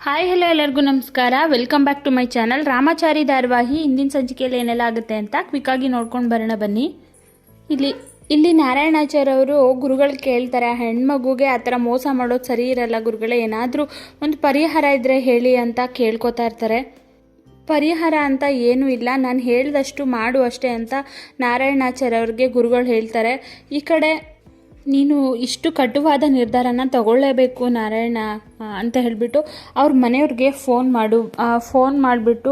Hi hello ಎಲ್ಲರಿಗೂ ನಮಸ್ಕಾರ. Welcome back to my channel. Ramachari ಧಾರಾವಾಹಿ ಹಿಂದಿನ ಸಂಚಿಕೆಯಲ್ಲಿ ಏನೆಲ್ಲ ಆಗುತ್ತೆ ಅಂತ ಕ್ವಿಕ್ಕಾಗಿ ನೋಡ್ಕೊಂಡು ಬರೋಣ ಬನ್ನಿ. ಇಲ್ಲಿ ನಾರಾಯಣಾಚಾರ್ಯ ಅವರು ಗುರುಗಳು ಕೇಳ್ತಾರೆ, ಹೆಣ್ಮಗುಗೆ ಆ ಥರ ಮೋಸ ಮಾಡೋದು ಸರಿ ಇರಲ್ಲ ಗುರುಗಳೇ, ಏನಾದರೂ ಒಂದು ಪರಿಹಾರ ಇದ್ದರೆ ಹೇಳಿ ಅಂತ ಕೇಳ್ಕೊತಾ ಇರ್ತಾರೆ. ಪರಿಹಾರ ಅಂತ ಏನೂ ಇಲ್ಲ, ನಾನು ಹೇಳಿದಷ್ಟು ಮಾಡು ಅಷ್ಟೇ ಅಂತ ನಾರಾಯಣಾಚಾರ್ಯ ಅವ್ರಿಗೆ ಗುರುಗಳು ಹೇಳ್ತಾರೆ. ಈ ಕಡೆ ನೀನು ಇಷ್ಟು ಕಟುವಾದ ನಿರ್ಧಾರನ ತಗೊಳ್ಳೇಬೇಕು ನಾರಾಯಣ ಅಂತ ಹೇಳಿಬಿಟ್ಟು ಅವ್ರ ಮನೆಯವ್ರಿಗೆ ಫೋನ್ ಮಾಡಿಬಿಟ್ಟು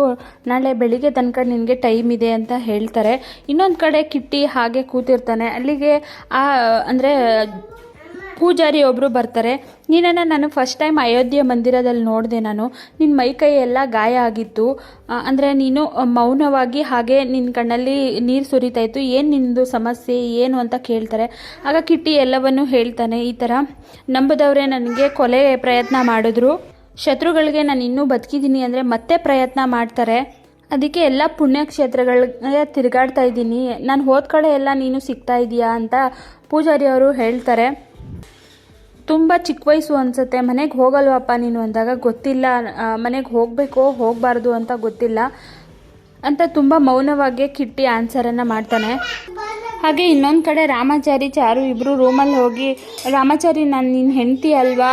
ನಾಳೆ ಬೆಳಿಗ್ಗೆ ತನಕ ನಿನಗೆ ಟೈಮ್ ಇದೆ ಅಂತ ಹೇಳ್ತಾರೆ. ಇನ್ನೊಂದು ಕಡೆ ಕಿಟ್ಟಿ ಹಾಗೆ ಕೂತಿರ್ತಾನೆ. ಅಲ್ಲಿಗೆ ಅಂದರೆ ಪೂಜಾರಿ ಒಬ್ಬರು ಬರ್ತಾರೆ. ನೀನನ್ನು ನಾನು ಫಸ್ಟ್ ಟೈಮ್ ಅಯೋಧ್ಯೆ ಮಂದಿರದಲ್ಲಿ ನೋಡಿದೆ. ನಿನ್ನ ಮೈಕೈ ಎಲ್ಲ ಗಾಯ ಆಗಿತ್ತು, ಅಂದರೆ ನೀನು ಮೌನವಾಗಿ ಹಾಗೆ ನಿನ್ನ ಕಣ್ಣಲ್ಲಿ ನೀರು ಸುರಿತಾಯಿತ್ತು, ಏನು ನಿನ್ನದು ಸಮಸ್ಯೆ ಏನು ಅಂತ ಕೇಳ್ತಾರೆ. ಆಗ ಕಿಟ್ಟಿ ಎಲ್ಲವನ್ನೂ ಹೇಳ್ತಾನೆ. ಈ ಥರ ನಂಬದವರೇ ನನಗೆ ಕೊಲೆ ಪ್ರಯತ್ನ ಮಾಡಿದ್ರು, ಶತ್ರುಗಳಿಗೆ ನಾನು ಇನ್ನೂ ಬದುಕಿದ್ದೀನಿ ಅಂದರೆ ಮತ್ತೆ ಪ್ರಯತ್ನ ಮಾಡ್ತಾರೆ, ಅದಕ್ಕೆ ಎಲ್ಲ ಪುಣ್ಯಕ್ಷೇತ್ರಗಳಿಗೆ ತಿರುಗಾಡ್ತಾ ಇದ್ದೀನಿ, ನಾನು ಹೋದ ಕಡೆ ಎಲ್ಲ ನೀನು ಸಿಗ್ತಾ ಇದೆಯಾ ಅಂತ ಪೂಜಾರಿ ಅವರು ಹೇಳ್ತಾರೆ. ತುಂಬ ಚಿಕ್ಕ ವಯಸ್ಸು ಅನಿಸುತ್ತೆ, ಮನೆಗೆ ಹೋಗಲ್ವಪ್ಪ ನೀನು ಅಂದಾಗ ಗೊತ್ತಿಲ್ಲ, ಮನೆಗೆ ಹೋಗಬೇಕೋ ಹೋಗಬಾರ್ದು ಅಂತ ಗೊತ್ತಿಲ್ಲ ಅಂತ ತುಂಬ ಮೌನವಾಗಿ ಕಿಟ್ಟಿ ಆನ್ಸರನ್ನು ಮಾಡ್ತಾನೆ. ಹಾಗೆ ಇನ್ನೊಂದು ಕಡೆ ರಾಮಾಚಾರಿ ಚಾರು ಇಬ್ಬರು ರೂಮಲ್ಲಿ ಹೋಗಿ, ರಾಮಾಚಾರಿ ನಾನು ನಿನ್ನ ಹೆಂಡತಿ ಅಲ್ವಾ,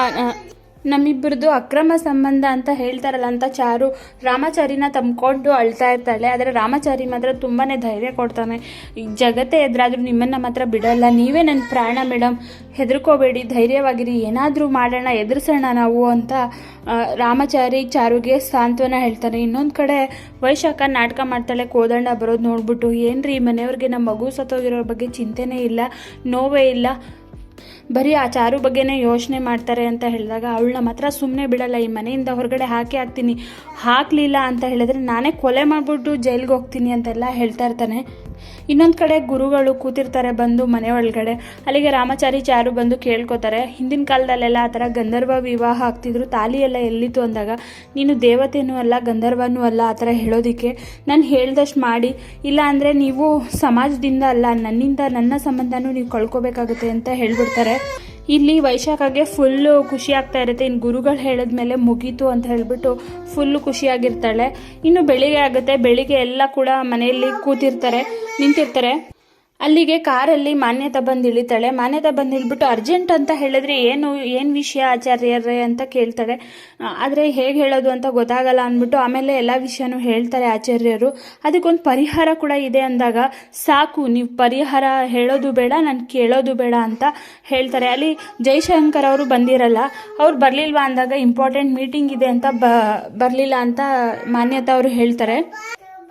ನಮ್ಮಿಬ್ಬರದು ಅಕ್ರಮ ಸಂಬಂಧ ಅಂತ ಹೇಳ್ತಾರಲ್ಲ ಅಂತ ಚಾರು ರಾಮಾಚಾರಿನ ತಂಬ್ಕೊಂಡು ಅಳ್ತಾ ಇರ್ತಾಳೆ. ಆದರೆ ರಾಮಾಚಾರಿ ಮಾತ್ರ ತುಂಬಾ ಧೈರ್ಯ ಕೊಡ್ತಾನೆ. ಈ ಜಗತ್ತೇ ಎದುರಾದರೂ ನಿಮ್ಮನ್ನು ಮಾತ್ರ ಬಿಡಲ್ಲ, ನೀವೇ ನನ್ನ ಪ್ರಾಣ ಮೇಡಮ್, ಹೆದರ್ಕೋಬೇಡಿ, ಧೈರ್ಯವಾಗಿರಿ, ಏನಾದರೂ ಮಾಡೋಣ, ಎದುರಿಸೋಣ ನಾವು ಅಂತ ರಾಮಾಚಾರಿ ಚಾರುಗೆ ಸಾಂತ್ವನ ಹೇಳ್ತಾನೆ. ಇನ್ನೊಂದು ಕಡೆ ವೈಶಾಖ ನಾಟಕ ಮಾಡ್ತಾಳೆ. ಕೋದಂಡ ಬರೋದು ನೋಡ್ಬಿಟ್ಟು, ಏನ್ರಿ ಮನೆಯವ್ರಿಗೆ ನಮ್ಮ ಮಗು ಸತ್ತೋಗಿರೋ ಬಗ್ಗೆ ಚಿಂತೆನೇ ಇಲ್ಲ, ನೋವೇ ಇಲ್ಲ, ಬರೀ ಆ ಚಾರು ಬಗ್ಗೆನೇ ಯೋಚನೆ ಮಾಡ್ತಾರೆ ಅಂತ ಹೇಳಿದಾಗ ಅವಳನ್ನ ಮಾತ್ರ ಸುಮ್ಮನೆ ಬಿಡಲ್ಲ, ಈ ಮನೆಯಿಂದ ಹೊರಗಡೆ ಹಾಕಲಿಲ್ಲ ಅಂತ ಹೇಳಿದ್ರೆ ನಾನೇ ಕೊಲೆ ಮಾಡಿಬಿಟ್ಟು ಜೈಲಿಗೆ ಹೋಗ್ತೀನಿ ಅಂತೆಲ್ಲ ಹೇಳ್ತಾ ಇರ್ತಾನೆ. ಇನ್ನೊಂದು ಕಡೆ ಗುರುಗಳು ಕೂತಿರ್ತಾರೆ ಬಂದು ಮನೆ ಒಳಗಡೆ. ಅಲ್ಲಿಗೆ ರಾಮಾಚಾರಿ ಚಾರು ಬಂದು ಕೇಳ್ಕೊತಾರೆ, ಹಿಂದಿನ ಕಾಲದಲ್ಲೆಲ್ಲ ಆ ಥರ ಗಂಧರ್ವ ವಿವಾಹ ಆಗ್ತಿದ್ರು, ತಾಲಿ ಎಲ್ಲ ಎಲ್ಲಿತ್ತು ಅಂದಾಗ ನೀನು ದೇವತೆನೂ ಅಲ್ಲ ಗಂಧರ್ವನೂ ಅಲ್ಲ ಆ ಥರ ಹೇಳೋದಕ್ಕೆ, ನಾನು ಹೇಳ್ದಷ್ಟು ಮಾಡಿ, ಇಲ್ಲ ಅಂದರೆ ನೀವು ಸಮಾಜದಿಂದ ಅಲ್ಲ ನನ್ನಿಂದ ನನ್ನ ಸಂಬಂಧನೂ ನೀವು ಕಳ್ಕೊಬೇಕಾಗುತ್ತೆ ಅಂತ ಹೇಳ್ಬಿಡ್ತಾರೆ. ಇಲ್ಲಿ ವೈಶಾಖಗೆ ಫುಲ್ಲು ಖುಷಿ ಆಗ್ತಾ ಇರುತ್ತೆ. ಇನ್ನು ಗುರುಗಳು ಹೇಳಿದ್ಮೇಲೆ ಮುಗೀತು ಅಂತ ಹೇಳಿಬಿಟ್ಟು ಫುಲ್ಲು ಖುಷಿಯಾಗಿರ್ತಾಳೆ. ಇನ್ನು ಬೆಳಿಗ್ಗೆ ಆಗುತ್ತೆ. ಬೆಳಿಗ್ಗೆ ಎಲ್ಲ ಕೂಡ ಮನೆಯಲ್ಲಿ ನಿಂತಿರ್ತಾರೆ. ಅಲ್ಲಿಗೆ ಕಾರಲ್ಲಿ ಮಾನ್ಯತಾ ಬಂದು ಇಳಿತಾಳೆ. ಮಾನ್ಯತಾ ಬಂದು ಇಳ್ಬಿಟ್ಟು ಅರ್ಜೆಂಟ್ ಅಂತ ಹೇಳಿದ್ರೆ ಏನು ವಿಷಯ ಆಚಾರ್ಯರೇ ಅಂತ ಕೇಳ್ತಾಳೆ. ಆದರೆ ಹೇಗೆ ಹೇಳೋದು ಅಂತ ಗೊತ್ತಾಗಲ್ಲ ಅಂದ್ಬಿಟ್ಟು ಆಮೇಲೆ ಎಲ್ಲ ವಿಷಯನೂ ಹೇಳ್ತಾರೆ ಆಚಾರ್ಯರು. ಅದಕ್ಕೊಂದು ಪರಿಹಾರ ಕೂಡ ಇದೆ ಅಂದಾಗ, ಸಾಕು ನೀವು ಪರಿಹಾರ ಹೇಳೋದು ಬೇಡ, ನಾನು ಕೇಳೋದು ಬೇಡ ಅಂತ ಹೇಳ್ತಾರೆ. ಅಲ್ಲಿ ಜೈಶಂಕರ್ ಅವರು ಬಂದಿರಲ್ಲ, ಅವ್ರು ಬರಲಿಲ್ವಾ ಅಂದಾಗ ಇಂಪಾರ್ಟೆಂಟ್ ಮೀಟಿಂಗ್ ಇದೆ ಅಂತ ಬರಲಿಲ್ಲ ಅಂತ ಮಾನ್ಯತಾ ಅವರು ಹೇಳ್ತಾರೆ.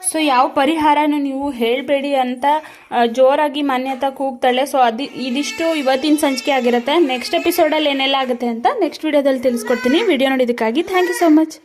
ಸೊ ಯಾವ ಪರಿಹಾರನೂ ನೀವು ಹೇಳಬೇಡಿ ಅಂತ ಜೋರಾಗಿ ಮಾನ್ಯತಾ ಕೂಗ್ತಾಳೆ. ಸೊ ಇದಿಷ್ಟು ಇವತ್ತಿನ ಸಂಚಿಕೆ ಆಗಿರುತ್ತೆ. ನೆಕ್ಸ್ಟ್ ಎಪಿಸೋಡಲ್ಲಿ ಏನೆಲ್ಲ ಆಗುತ್ತೆ ಅಂತ ನೆಕ್ಸ್ಟ್ ವಿಡಿಯೋದಲ್ಲಿ ತಿಳಿಸ್ಕೊಡ್ತೀನಿ. ವಿಡಿಯೋ ನೋಡಿದ್ದಕ್ಕಾಗಿ ಥ್ಯಾಂಕ್ ಯು ಸೋ ಮಚ್.